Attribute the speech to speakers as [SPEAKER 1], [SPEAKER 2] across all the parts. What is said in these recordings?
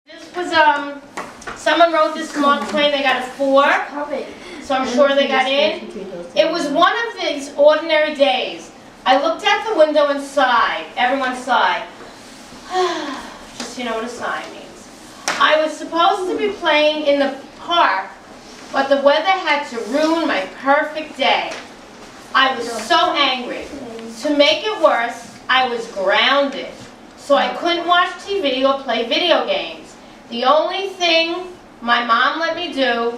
[SPEAKER 1] This was, someone wrote this Mark Twain, they got a 4, so I'm sure they got in. It was one of these ordinary days. I looked out the window and sighed. Everyone sighed. Just, you know what a sigh means. I was supposed to be playing in the park, but the weather had to ruin my perfect day. I was so angry. To make it worse, I was grounded. So I couldn't watch TV or play video games. The only thing my mom let me do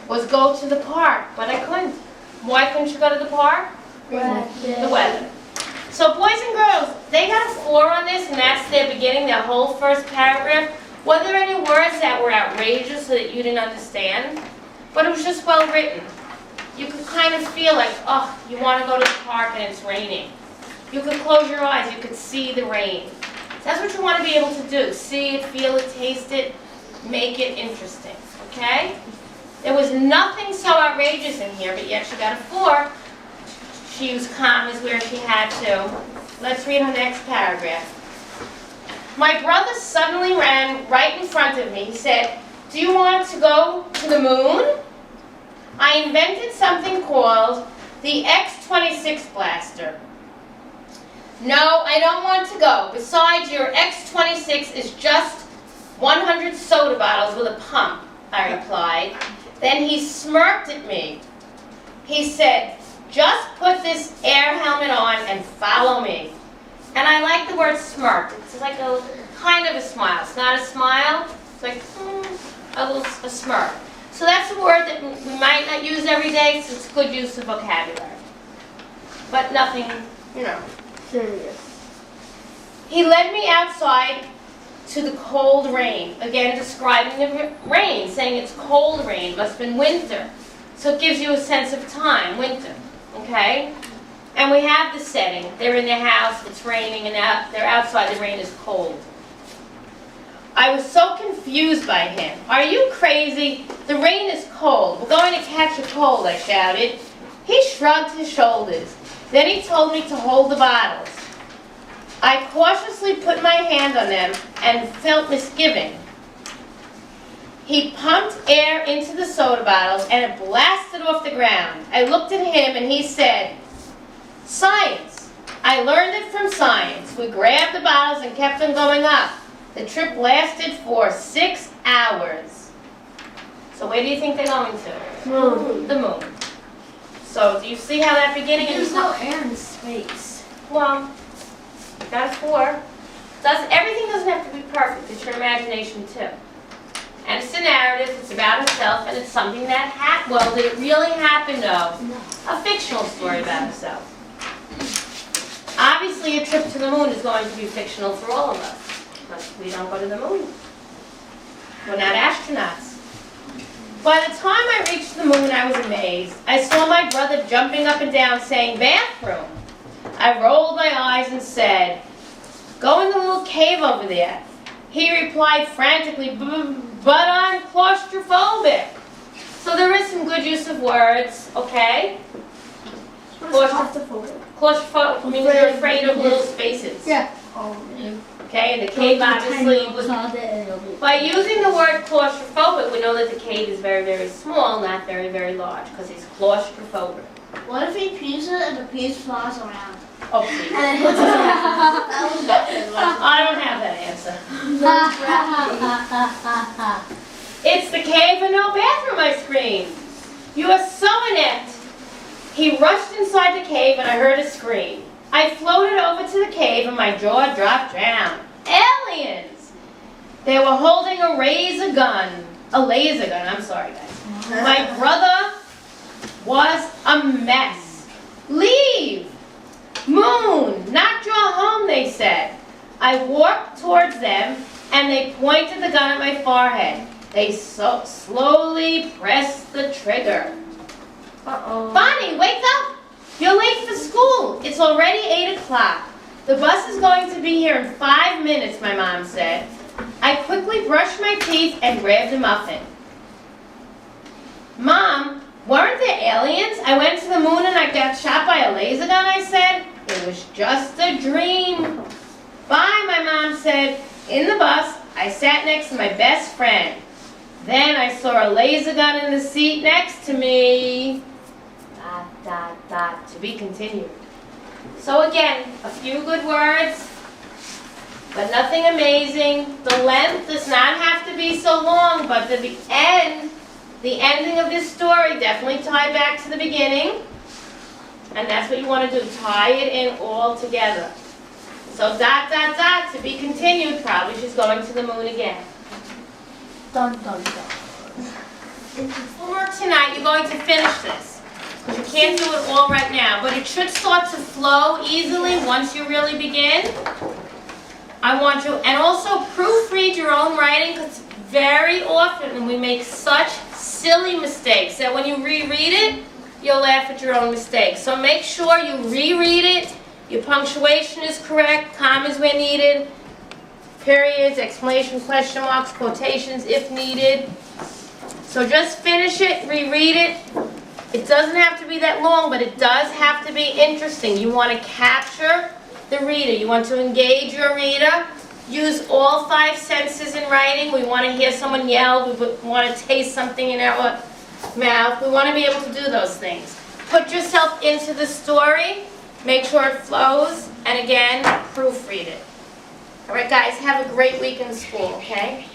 [SPEAKER 1] was go to the park, but I couldn't. Why couldn't you go to the park? The weather. So boys and girls, they got a 4 on this, and that's their beginning, their whole first paragraph. Were there any words that were outrageous so that you didn't understand? But it was just well written. You could kind of feel like, oh, you want to go to the park and it's raining. You could close your eyes, you could see the rain. That's what you want to be able to do. See it, feel it, taste it, make it interesting, okay? There was nothing so outrageous in here, but yet she got a 4. She was calm as where she had to. Let's read her next paragraph. My brother suddenly ran right in front of me. He said, "Do you want to go to the moon?" I invented something called the X-26 blaster. "No, I don't want to go. Besides, your X-26 is just 100 soda bottles with a pump," I replied. Then he smirked at me. He said, "Just put this air helmet on and follow me." And I like the word smirked. It's like a kind of a smile. It's not a smile. It's like a smirk. So that's a word that we might not use every day, so it's good use of vocabulary. But nothing, you know, serious. He led me outside to the cold rain. Again, describing the rain, saying it's cold rain, must have been winter. So it gives you a sense of time, winter, okay? And we have the setting. They're in their house, it's raining, and they're outside, the rain is cold. I was so confused by him. "Are you crazy? The rain is cold. We're going to catch a cold," I shouted. He shrugged his shoulders. Then he told me to hold the bottles. I cautiously put my hand on them and felt misgiving. He pumped air into the soda bottles and it blasted off the ground. I looked at him and he said, "Science. I learned it from science." We grabbed the bottles and kept them going up. The trip lasted for 6 hours. So where do you think they're going to?
[SPEAKER 2] Moon.
[SPEAKER 1] The moon. So do you see how that beginning is?
[SPEAKER 2] There's no air in space.
[SPEAKER 1] Well, got a 4. Everything doesn't have to be perfect. It's your imagination too. And it's a narrative. It's about herself, and it's something that happened. Well, did it really happen? No. A fictional story about herself. Obviously, a trip to the moon is going to be fictional for all of us. But we don't go to the moon. We're not astronauts. By the time I reached the moon, I was amazed. I saw my brother jumping up and down saying, "Bathroom." I rolled my eyes and said, "Go in the little cave over there." He replied frantically, "But I'm claustrophobic." So there is some good use of words, okay? Claustrophobic means you're afraid of little spaces.
[SPEAKER 2] Yeah.
[SPEAKER 1] Okay, and the cave obviously was... By using the word claustrophobic, we know that the cave is very, very small, not very, very large, because he's claustrophobic.
[SPEAKER 3] What if he pees it and the peas flies around?
[SPEAKER 1] Oh, please.
[SPEAKER 3] And it hits his head. That was good.
[SPEAKER 1] I don't have that answer. It's the cave and no bathroom, I screamed. "You are so inept." He rushed inside the cave and I heard a scream. I floated over to the cave and my jaw dropped down. Aliens! They were holding a laser gun. I'm sorry, guys. My brother was a mess. "Leave! Moon, not your home," they said. I walked towards them and they pointed the gun at my forehead. They slowly pressed the trigger.
[SPEAKER 2] Uh-oh.
[SPEAKER 1] "Bonnie, wake up! You're late for school. It's already 8 o'clock. The bus is going to be here in 5 minutes," my mom said. I quickly brushed my teeth and grabbed a muffin. "Mom, weren't there aliens? I went to the moon and I got shot by a laser gun," I said. "It was just a dream." "Bye," my mom said. In the bus, I sat next to my best friend. Then I saw a laser gun in the seat next to me. ... To be continued. So again, a few good words, but nothing amazing. The length does not have to be so long, but the ending of this story definitely tie back to the beginning. And that's what you want to do, tie it in all together. So ... To be continued, probably she's going to the moon again.
[SPEAKER 2] Dun dun dun.
[SPEAKER 1] Homework tonight, you're going to finish this. Because you can't do it all right now, but it should start to flow easily once you really begin. I want you, and also proofread your own writing, because very often we make such silly mistakes that when you reread it, you'll laugh at your own mistakes. So make sure you reread it, your punctuation is correct, commas where needed, periods, exclamations, question marks, quotations if needed. So just finish it, reread it. It doesn't have to be that long, but it does have to be interesting. You want to capture the reader. You want to engage your reader. Use all 5 senses in writing. We want to hear someone yell. We want to taste something in our mouth. We want to be able to do those things. Put yourself into the story. Make sure it flows. And again, proofread it. All right, guys, have a great week in school, okay?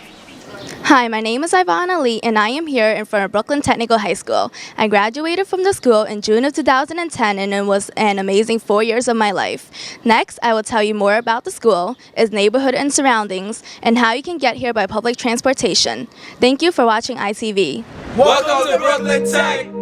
[SPEAKER 4] Hi, my name is Ivana Lee, and I am here in front of Brooklyn Technical High School. I graduated from the school in June of 2010, and it was an amazing 4 years of my life. Next, I will tell you more about the school, its neighborhood and surroundings, and how you can get here by public transportation. Thank you for watching ITV.
[SPEAKER 5] Welcome to Brooklyn Tech!